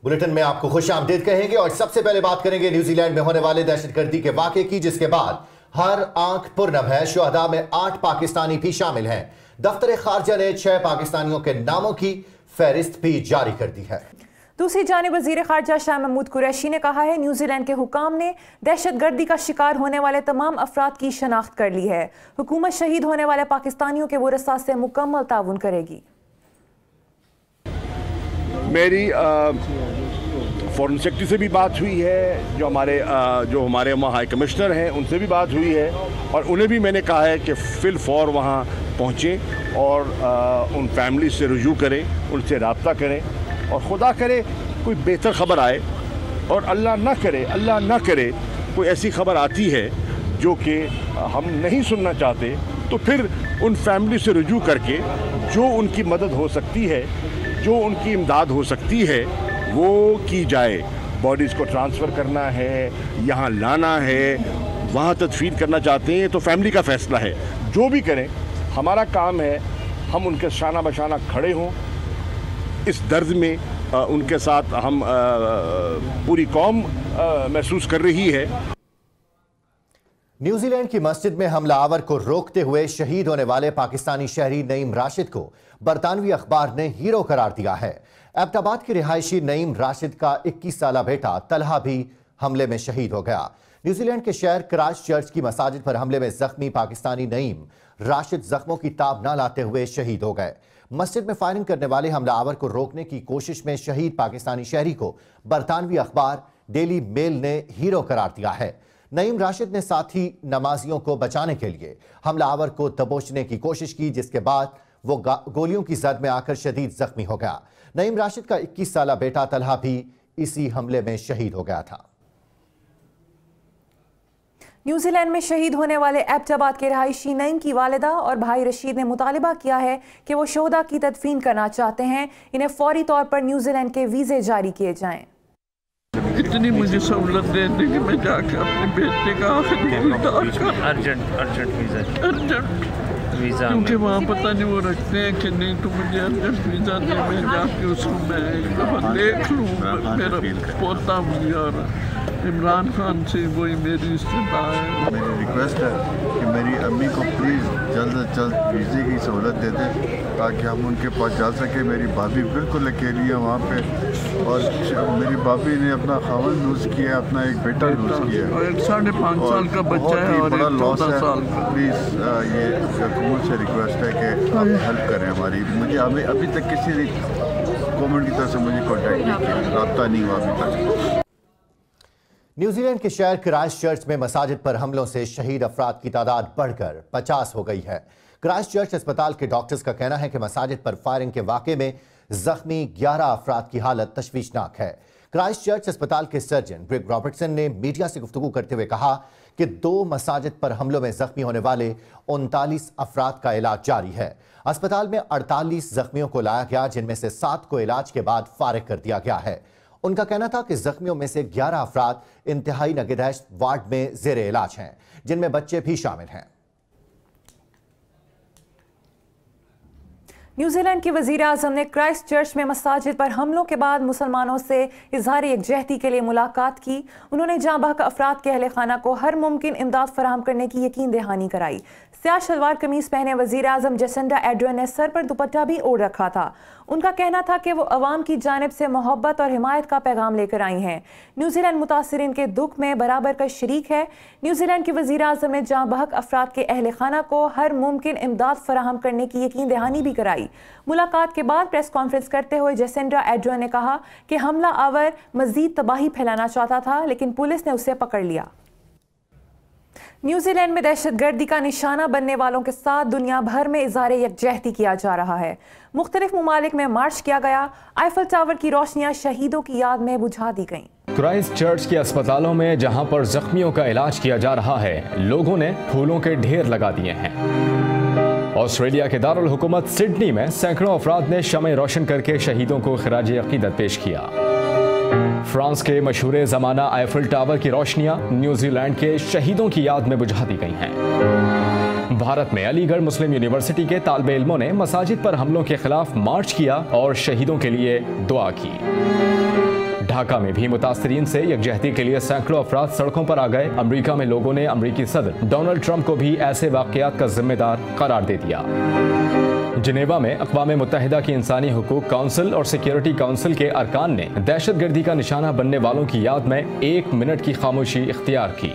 Bulletin में आपको खुशामदीद कहेंगे और सबसे पहले बात करेंगे न्यूजीलैंड में होने वाले दहशतगर्दी के वाकये की, जिसके बाद हर आंख पुरनम है। शुहदा में 8 पाकिस्तानी भी शामिल हैं। दफ्तर खारजा ने 6 पाकिस्तानियों के नामों की फहरिस्त भी जारी कर दी है। दूसरी जानिब वज़ीर ख़ारजा शाह महमूद कुरैशी ने कहा है न्यूजीलैंड के हुकाम ने दहशतगर्दी का शिकार होने वाले तमाम अफराद की शनाख्त कर ली है। हुकूमत शहीद होने वाले पाकिस्तानियों के वरसा से मुकम्मल ताउन करेगी। मेरी फॉरेन सेक्रेटरी से भी बात हुई है, जो हमारे वहाँ हाई कमिश्नर हैं उनसे भी बात हुई है, और उन्हें भी मैंने कहा है कि फिल फॉर वहाँ पहुँचें और उन फैमिली से रुजू करें, उनसे रब्ता करें, और खुदा करे कोई बेहतर ख़बर आए, और अल्लाह ना करे कोई ऐसी ख़बर आती है जो कि हम नहीं सुनना चाहते, तो फिर उन फैमिली से रुजू करके जो उनकी मदद हो सकती है, जो उनकी इमदाद हो सकती है, वो की जाए। बॉडीज़ को ट्रांसफ़र करना है, यहाँ लाना है, वहाँ तदफीन करना चाहते हैं तो फैमिली का फ़ैसला है। जो भी करें, हमारा काम है हम उनके शाना बशाना खड़े हों। इस दर्द में उनके साथ हम पूरी कौम महसूस कर रही है। न्यूजीलैंड की मस्जिद में हमलावर को रोकते हुए शहीद होने वाले पाकिस्तानी शहरी नईम राशिद को बरतानवी अखबार ने हीरो करार दिया है। एबटाबाद के रिहायशी नईम राशिद का 21 साला बेटा तलहा भी हमले में शहीद हो गया। न्यूजीलैंड के शहर क्राइस्ट चर्च की मसाजिद पर हमले में जख्मी पाकिस्तानी नईम राशिद जख्मों की ताब न लाते हुए शहीद हो गए। मस्जिद में फायरिंग करने वाले हमलावर को रोकने की कोशिश में शहीद पाकिस्तानी शहरी को बरतानवी अखबार डेली मेल ने हीरो करार दिया है। नईम राशिद ने साथी नमाजियों को बचाने के लिए हमलावर को दबोचने की कोशिश की, जिसके बाद वो गोलियों की जद में आकर शदीद जख्मी हो गया। नईम राशिद का 21 साला बेटा तलहा भी इसी हमले में शहीद हो गया था। न्यूजीलैंड में शहीद होने वाले एबटाबाद के रहायशी नईम की वालिदा और भाई रशीद ने मुतालिबा किया है कि वो शोहदा की तदफीन करना चाहते हैं। इन्हें फौरी तौर पर न्यूजीलैंड के वीज़े जारी किए जाएं। इतनी मुझे सहूलत दे दी कि मैं जाकर अपने बेटे का अर्जेंट वीज़ा, क्योंकि वहाँ पता नहीं वो रखते हैं कि नहीं, तो मुझे अर्जेंट वीज़ा दे, मैं जाके उसको मैं देख लूँ। मेरा पोता भी और इमरान खान से वही मेरी इस्तीफा है। मेरी रिक्वेस्ट है कि मेरी अम्मी को प्लीज़ जल्द से जल्द वीज़े की सहूलत दे दें ताकि हम उनके पास जा सके। मेरी भाभी बिल्कुल अकेली है वहाँ पे, और मेरी भाभी ने अपना खावन लूज़ किया है, अपना एक बेटा लूज़ किया है, 5.5 साल का बच्चा है और बड़ा लॉस है। 14 साल का। प्लीज़ ये हुकूमत से रिक्वेस्ट है कि आप हेल्प करें हमारी। मुझे अभी तक किसी गवर्नमेंट की तरफ से मुझे कॉन्टैक्ट नहीं किया, रब्ता नहीं हुआ अभी तक। न्यूजीलैंड के शहर क्राइस्ट चर्च में मसाजिद पर हमलों से शहीद अफराद की तादाद बढ़कर 50 हो गई है। क्राइस्ट चर्च अस्पताल के डॉक्टर्स का कहना है कि मसाजिद पर फायरिंग के वाक़े में जख्मी 11 अफराद की हालत तशवीशनाक है। क्राइस्ट चर्च अस्पताल के सर्जन ग्रेग रॉबर्टसन ने मीडिया से गुफ्तगू करते हुए कहा कि 2 मसाजिद पर हमलों में जख्मी होने वाले 39 अफराद का इलाज जारी है। अस्पताल में 48 जख्मियों को लाया गया, जिनमें से 7 को इलाज के बाद फारिग कर दिया गया है। उनका कहना था कि जख्मियों में से 11 अफराद इंतहाई नगहदाश्त वार्ड में जेर इलाज हैं, जिनमें बच्चे भी शामिल हैं। न्यूजीलैंड के वज़ीर आज़म ने क्राइस्ट चर्च में मसाजिद पर हमलों के बाद मुसलमानों से इज़हार यकजहती के लिए मुलाकात की। उन्होंने जाँ बहक अफराद के अहले खाना को हर मुमकिन इमदाद फराहम करने की यकीन दहानी कराई। स्याह शलवार कमीज पहने वज़ीर आज़म जेसिंडा एड्रियन ने सर पर दुपट्टा भी ओढ़ रखा था। उनका कहना था कि वो अवाम की जानिब से मोहब्बत और हिमायत का पैगाम लेकर आई हैं। न्यूजीलैंड मुतासिरीन के दुख में बराबर का शरीक है। न्यूजीलैंड के वज़ीर आज़म ने जाँ बहक अफराद के अहले खाना को हर मुमकिन इमदाद फराहम करने की यकीन दहानी भी कराई। मुलाकात के बाद प्रेस कॉन्फ्रेंस करते हुए जेसिंडा एड्रियन ने कहा कि हमला आवर मजीद तबाही फैलाना चाहता था, लेकिन पुलिस ने उसे पकड़ लिया। न्यूजीलैंड में दहशतगर्दी का निशाना बनने वालों के साथ दुनिया भर में इज़हार यकजहती किया जा रहा है। मुख्तलिफ ममालिक में मार्च किया गया। आईफल टावर की रोशनियां शहीदों की याद में बुझा दी गईं। क्राइस्ट चर्च के अस्पतालों में जहां पर जख्मियों का इलाज किया जा रहा है, लोगों ने फूलों के ढेर लगा दिए हैं। ऑस्ट्रेलिया के दारुल हुकूमत सिडनी में सैकड़ों अफराद ने शम्ए रोशन करके शहीदों को खिराज अकीदत पेश किया। फ्रांस के मशहूर ज़माना आईफल टावर की रोशनियां न्यूजीलैंड के शहीदों की याद में बुझा दी गई हैं। भारत में अलीगढ़ मुस्लिम यूनिवर्सिटी के तालिबे इल्मों ने मसाजिद पर हमलों के खिलाफ मार्च किया और शहीदों के लिए दुआ की। ढाका में भी मुतासरीन से यकजहती के लिए सैकड़ों अफराद सड़कों पर आ गए। अमरीका में लोगों ने अमरीकी सदर डोनाल्ड ट्रंप को भी ऐसे वाकयात का जिम्मेदार करार दे दिया। जिनेवा में अक़वाम मुत्तहिदा की इंसानी हुकूक काउंसिल और सिक्योरिटी काउंसिल के अरकान ने दहशतगर्दी का निशाना बनने वालों की याद में 1 मिनट की खामोशी इख्तियार की।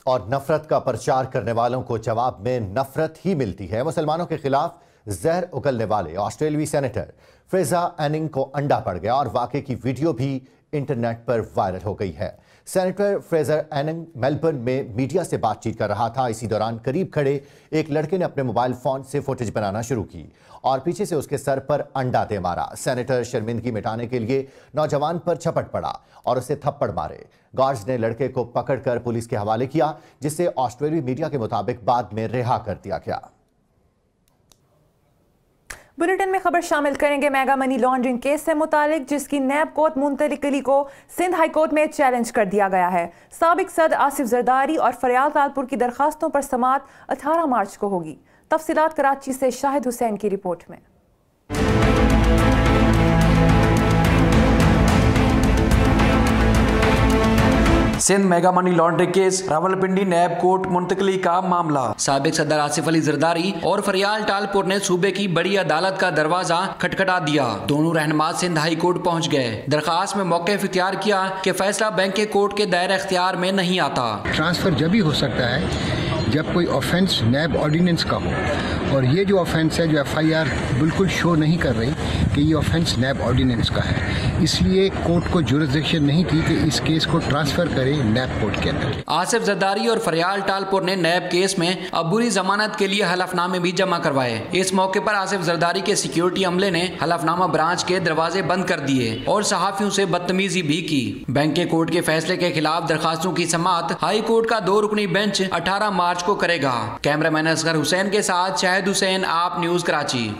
और नफरत का प्रचार करने वालों को जवाब में नफरत ही मिलती है। मुसलमानों के खिलाफ जहर उगलने वाले ऑस्ट्रेलियाई सेनेटर फ्रेजा एनिंग को अंडा पड़ गया और वाकई की वीडियो भी इंटरनेट पर वायरल हो गई है। सेनेटर फ्रेजर एनिंग मेलबर्न में मीडिया से बातचीत कर रहा था। इसी दौरान करीब खड़े एक लड़के ने अपने मोबाइल फोन से फुटेज बनाना शुरू की और पीछे से उसके सर पर अंडा दे मारा। सेनेटर शर्मिंदगी मिटाने के लिए नौजवान पर झपट पड़ा और उसे थप्पड़ मारे। गार्ड्स ने लड़के को पकड़कर पुलिस के हवाले किया, जिसे ऑस्ट्रेलियाई मीडिया के मुताबिक बाद में रिहा कर दिया गया। बुलेटिन में खबर शामिल करेंगे मेगा मनी लॉन्ड्रिंग केस से मुतालिक, जिसकी नैब कोर्ट मुंतकिली को सिंध हाई कोर्ट में चैलेंज कर दिया गया है। साबिक सदर आसिफ जरदारी और फरियाल तालपुर की दरखास्तों पर समाअत 18 मार्च को होगी। तफसीलात कराची से शाहिद हुसैन की रिपोर्ट में। Sindh mega money laundering case Rawalpindi NAB court मुंतकली का मामला। साबिक सदर आसिफ अली जरदारी और फरियाल टालपुर ने सूबे की बड़ी अदालत का दरवाजा खटखटा दिया। दोनों रहनुमा सिंध हाई कोर्ट पहुंच गए। दरखास्त में मौक़िफ़ इख्तियार किया कि फैसला बैंक के कोर्ट के दायरे इख्तियार में नहीं आता। ट्रांसफर जब ही हो सकता है जब कोई ऑफेंस नैब ऑर्डिनेंस का हो, और ये जो ऑफेंस है जो FIR बिल्कुल शो नहीं कर रही कि ये ऑफेंस नैब ऑर्डिनेंस का है, इसलिए कोर्ट को जुरिसडिक्शन नहीं थी कि इस केस को ट्रांसफर करे नैब कोर्ट के अंदर। आसिफ जरदारी और फरियाल टालपुर ने नैब केस में अबूरी जमानत के लिए हलफनामे भी जमा करवाए। इस मौके पर आसिफ जरदारी के सिक्योरिटी अमले ने हलफनामा ब्रांच के दरवाजे बंद कर दिए और सहाफियों से बदतमीजी भी की। बैंक के कोर्ट के फैसले के खिलाफ दरखास्तों की समाअत हाई कोर्ट का 2 रुकनी बेंच 18 मार्च को करेगा। कैमरामैन असगर हुसैन के साथ शाहिद हुसैन, आप न्यूज कराची।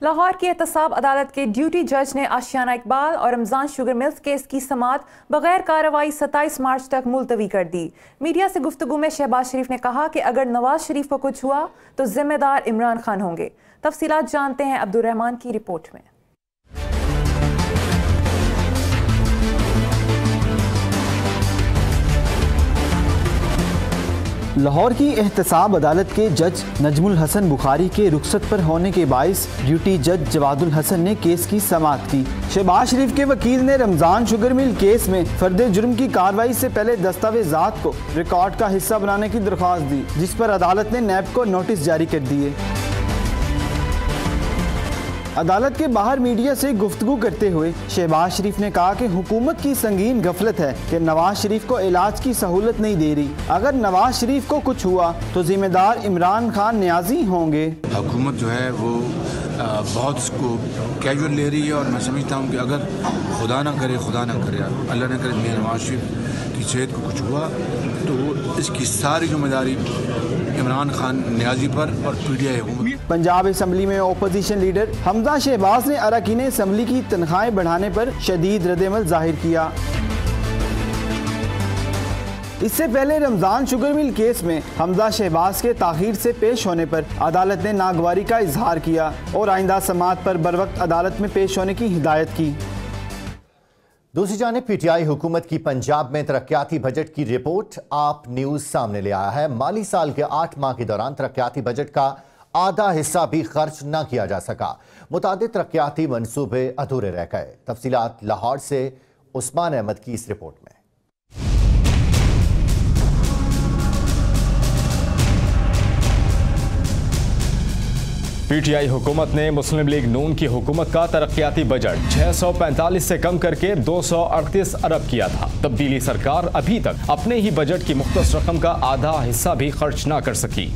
लाहौर की एहतसाब अदालत के ड्यूटी जज ने आशियाना इकबाल और रमजान शुगर मिल्स केस की समाअत बगैर कार्रवाई 27 मार्च तक मुलतवी कर दी। मीडिया से गुफ्तगू में शहबाज शरीफ ने कहा कि अगर नवाज शरीफ को कुछ हुआ तो जिम्मेदार इमरान खान होंगे। तफसीलात जानते हैं अब्दुल रहमान की रिपोर्ट में। लाहौर की एहतसाब अदालत के जज नजमुल हसन बुखारी के रुखसत पर होने के बाइस ड्यूटी जज जवादुल हसन ने केस की समाअत की। शहबाज शरीफ के वकील ने रमजान शुगर मिल केस में फर्द जुर्म की कार्रवाई से पहले दस्तावेजात को रिकॉर्ड का हिस्सा बनाने की दरख्वास्त दी, जिस पर अदालत ने नैब को नोटिस जारी कर दिए। अदालत के बाहर मीडिया से गुफ्तगू करते हुए शहबाज शरीफ ने कहा कि हुकूमत की संगीन गफलत है कि नवाज शरीफ को इलाज की सहूलत नहीं दे रही। अगर नवाज शरीफ को कुछ हुआ तो जिम्मेदार इमरान खान न्याजी होंगे। हुकूमत जो है वो बहुत इसको कैजुअल ले रही है और मैं समझता हूँ कि अगर खुदा ना करे अल्लाह ना करे मेरे नवाज शरीफ की सेहत को कुछ हुआ तो इसकी सारी जिम्मेदारी इमरान खान न्याजी पर और PTI हुकूमत। पंजाब असम्बली में ओपोजिशन लीडर हमजा शहबाज ने अरकान असम्बली की तनख्वाहें बढ़ाने पर शदीद रद्द-ए-अमल जाहिर किया। इससे पहले रमजान शुगर मिल केस में हमजा शहबाज के ताखीर से पेश होने पर अदालत ने नागवारी का इजहार किया और आइंदा समाअत पर बरवक्त अदालत में पेश होने की हिदायत की। दूसरी जानिब PTI हुकूमत की पंजाब में तरक्याती बजट की रिपोर्ट आप न्यूज सामने ले आया है। माली साल के 8 माह के दौरान तरक्याती बजट का आधा हिस्सा भी खर्च न किया जा सका। मुतादिद तरक्याती मंसूबे अधूरे रह गए। तफसीलात लाहौर से उस्मान अहमद की इस रिपोर्ट में। PTI हुकूमत ने मुस्लिम लीग नून की हुकूमत का तरक्याती बजट 645 से कम करके 238 अरब किया था। तब्दीली सरकार अभी तक अपने ही बजट की मुख्तस रकम का आधा हिस्सा भी खर्च ना कर सकी।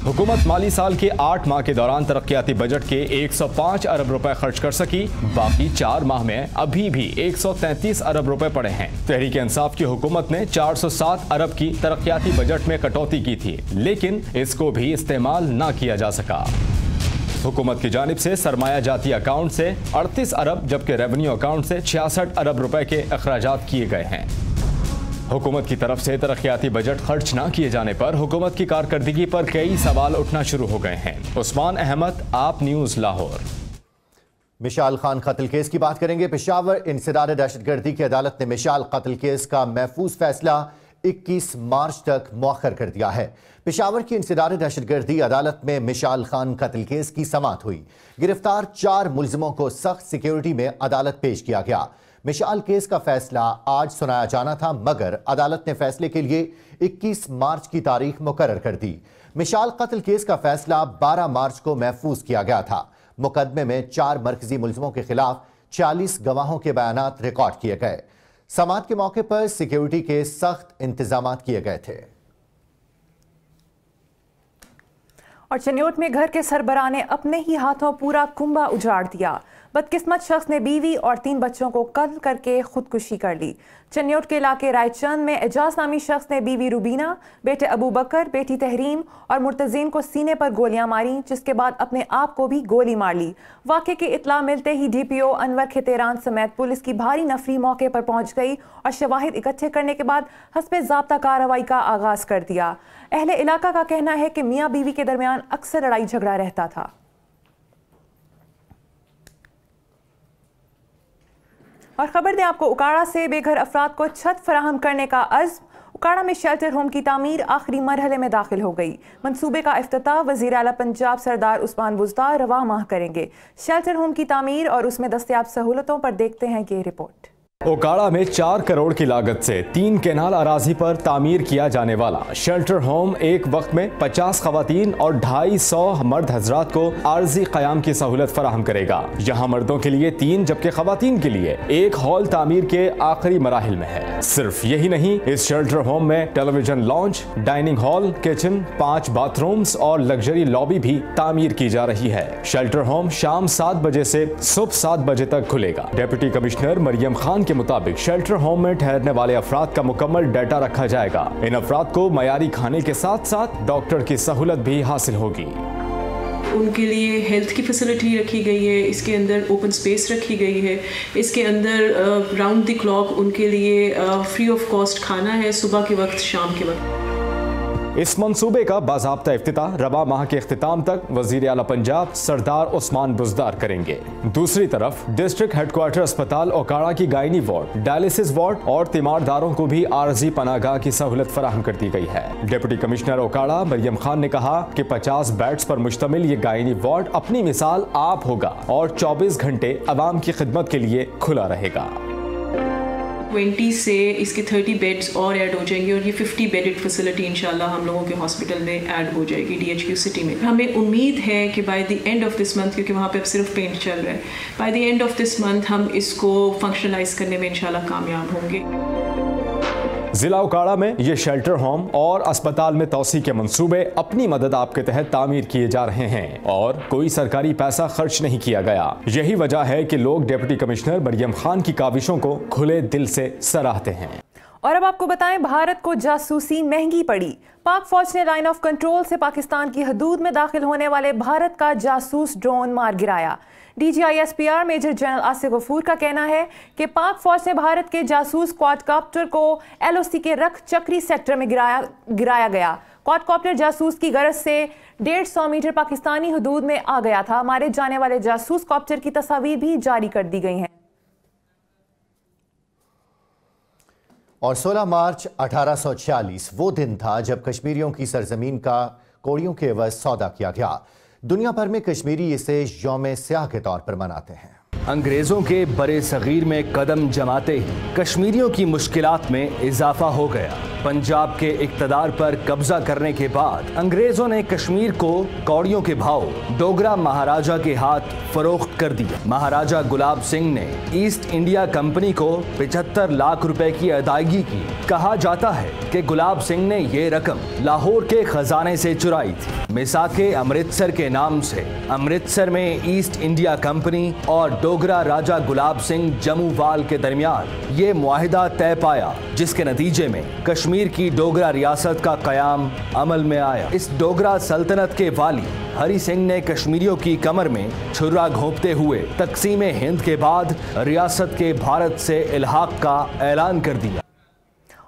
हुकूमत माली साल के 8 माह के दौरान तरक्याती बजट के 105 अरब रुपए खर्च कर सकी। बाकी 4 माह में अभी भी 133 अरब रुपए पड़े हैं। तहरीक इंसाफ की हुकूमत ने 407 अरब की तरक्याती बजट में कटौती की थी, लेकिन इसको भी इस्तेमाल ना किया जा सका। हुकूमत की जानिब से सरमाया जाती अकाउंट से 38 अरब जबकि रेवेन्यू अकाउंट से 66 अरब रुपए के अखराजात किए गए हैं। हुकूमत की तरफ से तरक्याती बजट खर्च न किए जाने पर हुकूमत की कारकर्दगी पर कई सवाल उठना शुरू हो गए हैं। उस्मान अहमद, आप न्यूज़ लाहौर। मिशाल खान कत्ल केस की बात करेंगे। पेशावर इंसदाद दहशतगर्दी की अदालत ने मिशाल कत्ल केस का महफूज फैसला 21 मार्च तक मौखर कर दिया है। पेशावर की इंसदाद दहशतगर्दी अदालत में मिशाल खान कत्ल केस की समाअत हुई। गिरफ्तार 4 मुलजिमों को सख्त सिक्योरिटी में अदालत पेश किया गया। मिशाल केस का फैसला आज सुनाया जाना था, मगर अदालत ने फैसले के लिए 21 मार्च की तारीख मुकर्रर कर दी। मिशाल कत्ल केस का फैसला 12 मार्च को महफूज किया गया था। मुकदमे में 4 मरकजी मुलजिमों के खिलाफ 40 गवाहों के बयानात रिकॉर्ड किए गए। समाअत के मौके पर सिक्योरिटी के सख्त इंतजाम किए गए थे। और चन्योट में घर के सरबराह ने अपने ही हाथों पूरा कुंबा उजाड़ दिया। बदकिस्मत शख्स ने बीवी और 3 बच्चों को कत्ल करके खुदकुशी कर ली। चन्योट के इलाके रायचंद में एजाज नामी शख्स ने बीवी रुबीना, बेटे अबू बकर, बेटी तहरीम और मुर्तजीन को सीने पर गोलियां मारी, जिसके बाद अपने आप को भी गोली मार ली। वाक़े की इत्ला मिलते ही DPO अनवर खेतेरान समेत पुलिस की भारी नफरी मौके पर पहुंच गई और शवाहिद इकट्ठे करने के बाद हस्बे ज़ाब्ता कार्रवाई का आगाज कर दिया। अहले इलाका का कहना है कि मियाँ बीवी के दरमियान अक्सर लड़ाई झगड़ा रहता था। और खबर दें आपको, उकाड़ा से बेघर अफराद को छत फराहम करने का अज़्म। उकाड़ा में शेल्टर होम की तामीर आखिरी मरहले में दाखिल हो गई। मंसूबे का इफ्तिताह वज़ीर आला पंजाब सरदार उस्मान बुज़दार रवा माह करेंगे। शेल्टर होम की तामीर और उसमें दस्तयाब सहूलतों पर देखते हैं ये रिपोर्ट। उकाड़ा में 4 करोड़ की लागत से 3 केनाल अराजी पर तामीर किया जाने वाला शेल्टर होम एक वक्त में 50 खवातीन और 250 मर्द हजरात को आर्जी क़याम की सहूलत फराहम करेगा। यहाँ मर्दों के लिए 3 जबकि खवातीन के लिए 1 हॉल तामीर के आखिरी मराहिल में है। सिर्फ यही नहीं, इस शेल्टर होम में television launch, dining hall, kitchen, 5 bathrooms और लग्जरी लॉबी भी तामीर की जा रही है। शेल्टर होम शाम 7 बजे से सुबह 7 बजे तक खुलेगा। डिप्टी कमिश्नर मरियम खान के मुताबिक शेल्टर होम में ठहरने वाले अफराद का मुकम्मल डाटा रखा जाएगा। इन अफराद को मयारी खाने के साथ साथ डॉक्टर की सहूलत भी हासिल होगी। उनके लिए हेल्थ की फैसिलिटी रखी गई है, इसके अंदर ओपन स्पेस रखी गई है, इसके अंदर राउंड द क्लॉक उनके लिए फ्री ऑफ कॉस्ट खाना है, सुबह के वक्त, शाम के वक्त। इस मंसूबे का बाज़ाब्ता इफ्तिताह रवा माह के इख्तिताम तक वज़ीर आला पंजाब सरदार उस्मान बुज़दार करेंगे। दूसरी तरफ डिस्ट्रिक्ट हेडक्वार्टर अस्पताल ओकाड़ा की गायनी वार्ड, डायलिसिस वार्ड और तीमारदारों को भी आर्जी पनागाह की सहूलत फराहम कर दी गई है। डिप्टी कमिश्नर ओकाड़ा मरियम खान ने कहा कि 50 बेड्स पर मुश्तमिल ये गायनी वार्ड अपनी मिसाल आप होगा और 24 घंटे अवाम की खिदमत के लिए खुला रहेगा। 20 से इसके 30 बेड्स और ऐड हो जाएंगे और ये 50 बेडेड फैसिलिटी इंशाल्लाह हम लोगों के हॉस्पिटल में ऐड हो जाएगी DHQ सिटी में। हमें उम्मीद है कि by the end of this month, क्योंकि वहाँ पे अब सिर्फ पेंट चल रहा है, by the end of this month हम इसको फंक्शनलाइज करने में इंशाल्लाह कामयाब होंगे। जिला उकाड़ा में ये शेल्टर होम और अस्पताल में तोसी के मंसूबे अपनी मदद आपके तहत तामीर किए जा रहे हैं और कोई सरकारी पैसा खर्च नहीं किया गया। यही वजह है कि लोग डिप्टी कमिश्नर मरियम खान की काविशों को खुले दिल से सराहते हैं। और अब आपको बताएं, भारत को जासूसी महंगी पड़ी। पाक फौज ने लाइन ऑफ कंट्रोल से पाकिस्तान की हदूद में दाखिल होने वाले भारत का जासूस ड्रोन मार गिराया। DGISPR major general Asif Ghafoor का कहना है कि पाक फौज ने भारत के जासूस क्वाडकॉप्टर को LOC के रख चक्री सेक्टर में गिराया गया। क्वाडकॉप्टर जासूस की गरज से 150 मीटर पाकिस्तानी हदूद में आ गया था। मारे जाने वाले जासूस कॉप्टर की तस्वीर भी जारी कर दी गई हैं। और 16 मार्च 1846 वो दिन था जब कश्मीरियों की सरजमीन का कोड़ियों के एवज सौदा किया गया। दुनिया भर में कश्मीरी इसे यौम स्याह के तौर पर मनाते हैं। अंग्रेजों के बड़े सगीर में कदम जमाते ही कश्मीरियों की मुश्किलात में इजाफा हो गया। पंजाब के इक्तदार पर कब्जा करने के बाद अंग्रेजों ने कश्मीर को कौड़ियों के भाव डोगरा महाराजा के हाथ फरोख्त कर दिया। महाराजा गुलाब सिंह ने ईस्ट इंडिया कंपनी को 75 लाख रुपए की अदायगी की। कहा जाता है कि गुलाब सिंह ने ये रकम लाहौर के खजाने से चुराई थी। मिसाके अमृतसर के नाम से अमृतसर में ईस्ट इंडिया कंपनी और डोगरा राजा गुलाब सिंह जमूवाल के दरमियान ये मुआहिदा तय पाया, जिसके नतीजे में कश्मीर की डोगरा रियासत का कयाम अमल में आया। इस डोगरा सल्तनत के वाली हरि सिंह ने कश्मीरियों की कमर में छुरा घोंपते हुए तकसीम हिंद के बाद रियासत के भारत से इल्हाक का ऐलान कर दिया।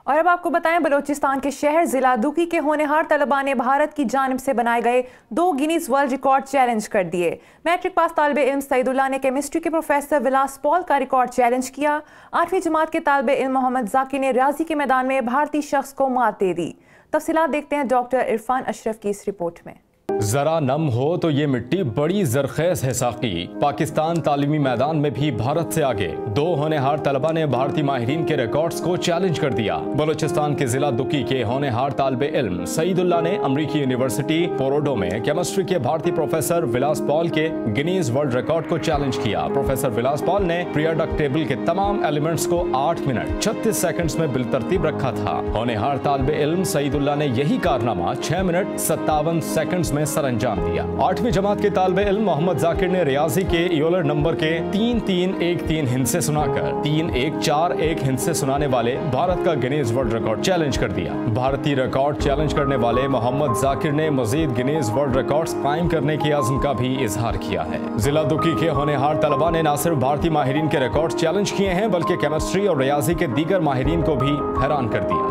और अब आपको बताएं, बलूचिस्तान के शहर जिला दुकी के होनहार तलबा ने भारत की जानिब से बनाए गए 2 गिनीज वर्ल्ड रिकॉर्ड चैलेंज कर दिए। मैट्रिक पास तालिब इल्म सईदुल्लाह ने केमिस्ट्री के प्रोफेसर विलास पॉल का रिकॉर्ड चैलेंज किया। 8वीं जमात के तालिब इल्म मोहम्मद जाकिर ने रियाजी के मैदान में भारतीय शख्स को मात दे दी। तफसीलात देखते हैं डॉक्टर इरफान अशरफ की इस रिपोर्ट में। जरा नम हो तो ये मिट्टी बड़ी जरखेज है साकी। पाकिस्तान तालीमी मैदान में भी भारत से आगे 2 होनहार तलबा ने भारतीय माहिरीन के रिकॉर्ड्स को चैलेंज कर दिया। बलूचिस्तान के जिला दुकी के होनहार तालिब इल्म सईदुल्लाह ने अमरीकी यूनिवर्सिटी पोरोडो में केमिस्ट्री के भारतीय प्रोफेसर विलास पॉल के गिनीज वर्ल्ड रिकॉर्ड को चैलेंज किया। प्रोफेसर विलास पॉल ने पीरियोडिक टेबल के तमाम एलिमेंट्स को 8 मिनट 36 सेकंड्स में बिलतरतीब रखा था। होनहार तालिब इल्म सईदुल्लाह ने यही कारनामा 6 मिनट 57 सेकंड्स में सरअंजाम दिया। 8वीं जमात के तालिब इल्म मोहम्मद जाकिर ने रियाजी के यूलर नंबर के 3-3-1-3 हिंसे सुनाकर 3-1-4-1 हिंसे सुनाने वाले भारत का गिनीज वर्ल्ड रिकॉर्ड चैलेंज कर दिया। भारतीय रिकॉर्ड चैलेंज करने वाले मोहम्मद जाकिर ने मजीद गिनीज वर्ल्ड रिकॉर्ड्स कायम करने की अज़्म का भी इजहार किया है। जिला दुकी के होनहार तलबा ने न सिर्फ भारतीय माहिरीन के रिकॉर्ड चैलेंज किए हैं, बल्कि केमिस्ट्री और रियाजी के दीगर माहिरीन को भी हैरान कर दिया।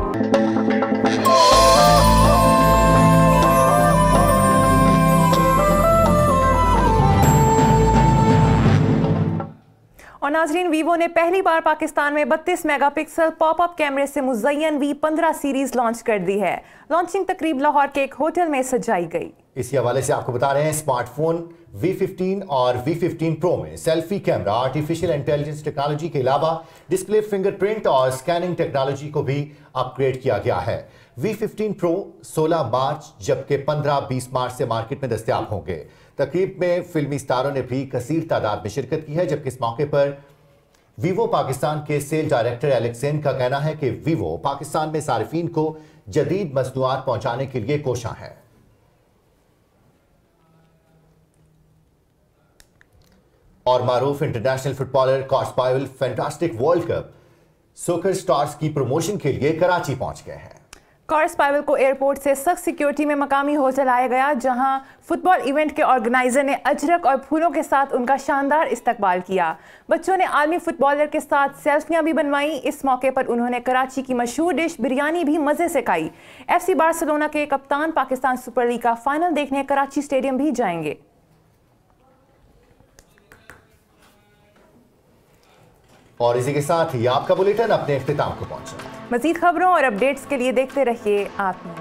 और नाजरीन, वीवो ने पहली बार पाकिस्तान में 32 मेगापिक्सल पॉपअप कैमरे से मुज़य्यन V15 सीरीज लॉन्च कर दी है। लॉन्चिंग तकरीब लाहौर के एक होटल में सजाई गई। इसी हवाले से आपको बता रहे हैं, स्मार्टफोन V15 और V15 Pro में selfie camera, artificial intelligence technology के अलावा डिस्प्ले फिंगरप्रिंट और स्कैनिंग टेक्नोलॉजी को भी अपग्रेड किया गया है। V15 Pro 16 मार्च जबकि 15-20 मार्च से मार्केट में दस्तयाब होंगे। तकरीब में फिल्मी स्टारों ने भी कसीर तादाद में शिरकत की है, जबकि इस मौके पर वीवो पाकिस्तान के सेल डायरेक्टर एलेक्सेन का कहना है कि वीवो पाकिस्तान में सारिफीन को जदीद मसनूआत पहुंचाने के लिए कोशां है। और मारूफ इंटरनेशनल फुटबॉलर कॉर्स पावेल fantastic world cup soccer stars की प्रमोशन के लिए कराची पहुंच गए हैं। कॉर्स पावेल को एयरपोर्ट से सख्त सिक्योरिटी में मकामी होटल लाया गया, जहां फुटबॉल इवेंट के ऑर्गेनाइजर ने अजरक और फूलों के साथ उनका शानदार इस्तकबाल किया। बच्चों ने आलमी फुटबॉलर के साथ सेल्फियां भी बनवाई। इस मौके पर उन्होंने कराची की मशहूर डिश बिरयानी भी मजे से खाई। FC बार्सिलोना के कप्तान पाकिस्तान सुपर लीग का फाइनल देखने कराची स्टेडियम भी जाएंगे। और इसी के साथ ही आपका बुलेटिन अपने इख्तिताम को पहुंचा। मजीद खबरों और अपडेट्स के लिए देखते रहिए आत्मा।